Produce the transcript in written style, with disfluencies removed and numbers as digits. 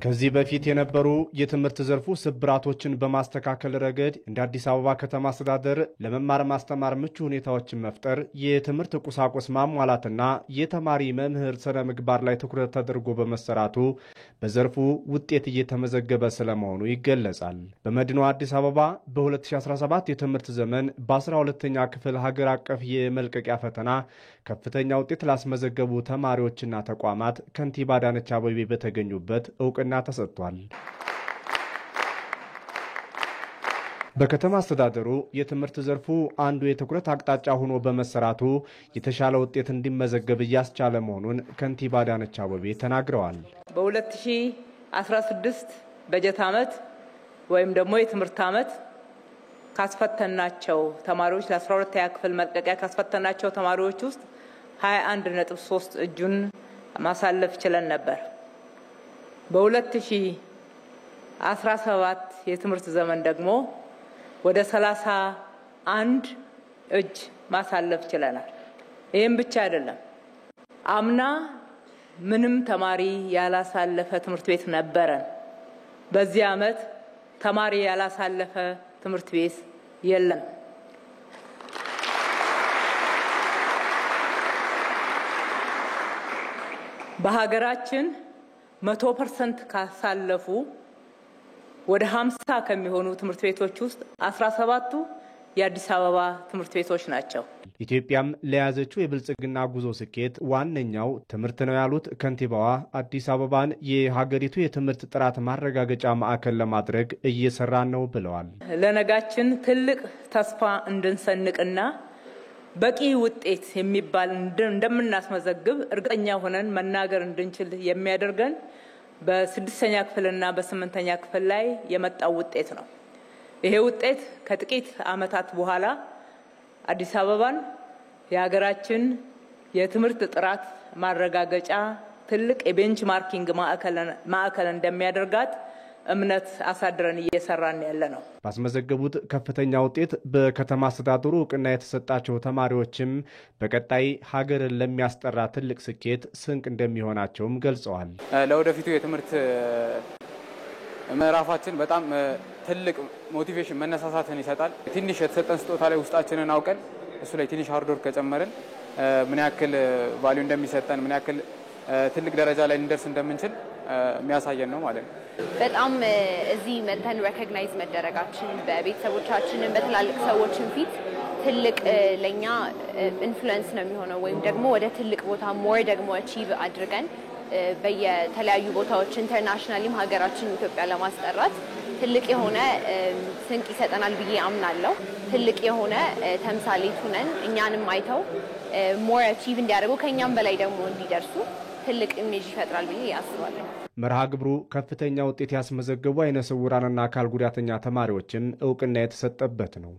ከዚህ በፊት የነበሩ የትምህርት ዘርፉ ስብራቶችን በማስተካከል ረገድ እንደ አዲስ አበባ ከተማ አስተዳደር ለመማር ማስተማር ምቹ ሁኔታዎችን መፍጠር፣ የትምህርት ቁሳቁስ ማሟላትና የተማሪ መምህር ስነ ምግባር ላይ ትኩረት ተደርጎ በመሰራቱ በዘርፉ ውጤት እየተመዘገበ ስለመሆኑ ይገለጻል። በመዲናዋ አዲስ አበባ በ2017 የትምህርት ዘመን በ12ኛ ክፍል ሀገር አቀፍ የመልቀቂያ ፈተና ከፍተኛ ውጤት ላስመዘገቡ ተማሪዎችና ተቋማት ከንቲባ አዳነች አቤቤ በተገኙበት እውቅና ተሰጥቷል። በከተማ አስተዳደሩ የትምህርት ዘርፉ አንዱ የትኩረት አቅጣጫ ሆኖ በመሰራቱ የተሻለ ውጤት እንዲመዘገብ እያስቻለ መሆኑን ከንቲባ አዳነች አቤቤ ተናግረዋል። በ2016 በጀት ዓመት ወይም ደግሞ የትምህርት ዓመት ካስፈተናቸው ተማሪዎች ለ12ኛ ክፍል መልቀቂያ ካስፈተናቸው ተማሪዎች ውስጥ 21.3 እጁን ማሳለፍ ችለን ነበር። በ2017 የትምህርት ዘመን ደግሞ ወደ 31 እጅ ማሳለፍ ችለናል። ይህም ብቻ አይደለም። አምና ምንም ተማሪ ያላሳለፈ ትምህርት ቤት ነበረን። በዚህ ዓመት ተማሪ ያላሳለፈ ትምህርት ቤት የለም። በሀገራችን 100% ካሳለፉ ወደ 50 ከሚሆኑ ትምህርት ቤቶች ውስጥ 17ቱ የአዲስ አበባ ትምህርት ቤቶች ናቸው። ኢትዮጵያም ለያዘችው የብልጽግና ጉዞ ስኬት ዋነኛው ትምህርት ነው ያሉት ከንቲባዋ አዲስ አበባን የሀገሪቱ የትምህርት ጥራት ማረጋገጫ ማዕከል ለማድረግ እየሰራን ነው ብለዋል። ለነጋችን ትልቅ ተስፋ እንድንሰንቅና በቂ ውጤት የሚባል እንደምናስመዘግብ እርግጠኛ ሆነን መናገር እንድንችል የሚያደርገን በ6ኛ ክፍልና በ8ኛ ክፍል ላይ የመጣው ውጤት ነው። ይሄ ውጤት ከጥቂት ዓመታት በኋላ አዲስ አበባን የሀገራችን የትምህርት ጥራት ማረጋገጫ ትልቅ የቤንችማርኪንግ ማዕከል እንደሚያደርጋት እምነት አሳድረን እየሰራን ያለ ነው። ባስመዘገቡት ከፍተኛ ውጤት በከተማ አስተዳደሩ እውቅና የተሰጣቸው ተማሪዎችም በቀጣይ ሀገርን ለሚያስጠራ ትልቅ ስኬት ስንቅ እንደሚሆናቸውም ገልጸዋል። ለወደፊቱ የትምህርት ምዕራፋችን በጣም ትልቅ ሞቲቬሽን መነሳሳትን ይሰጣል። ትንሽ የተሰጠን ስጦታ ላይ ውስጣችንን አውቀን እሱ ላይ ትንሽ ሃርድወርክ ከጨመርን ምን ያክል ቫልዩ እንደሚሰጠን ምን ያክል ትልቅ ደረጃ ላይ እንደርስ እንደምንችል የሚያሳየን ነው ማለት ነው። በጣም እዚህ መተን ሪኮግናይዝ መደረጋችን በቤተሰቦቻችን በትላልቅ ሰዎችን ፊት ትልቅ ለኛ ኢንፍሉዌንስ ነው የሚሆነው ወይም ደግሞ ወደ ትልቅ ቦታ ሞር ደግሞ አቺቭ አድርገን በየተለያዩ ቦታዎች ኢንተርናሽናሊም ሀገራችን ኢትዮጵያ ለማስጠራት ትልቅ የሆነ ስንቅ ይሰጠናል ብዬ አምናለሁ። ትልቅ የሆነ ተምሳሌት ሆነን እኛንም አይተው ሞር አቺቭ እንዲያደርጉ ከኛም በላይ ደግሞ እንዲደርሱ ትልቅ ኢሜጅ ይፈጥራል ብዬ አስባለሁ። መርሃ ግብሩ ከፍተኛ ውጤት ያስመዘገቡ አይነ ስውራንና አካል ጉዳተኛ ተማሪዎችን እውቅና የተሰጠበት ነው።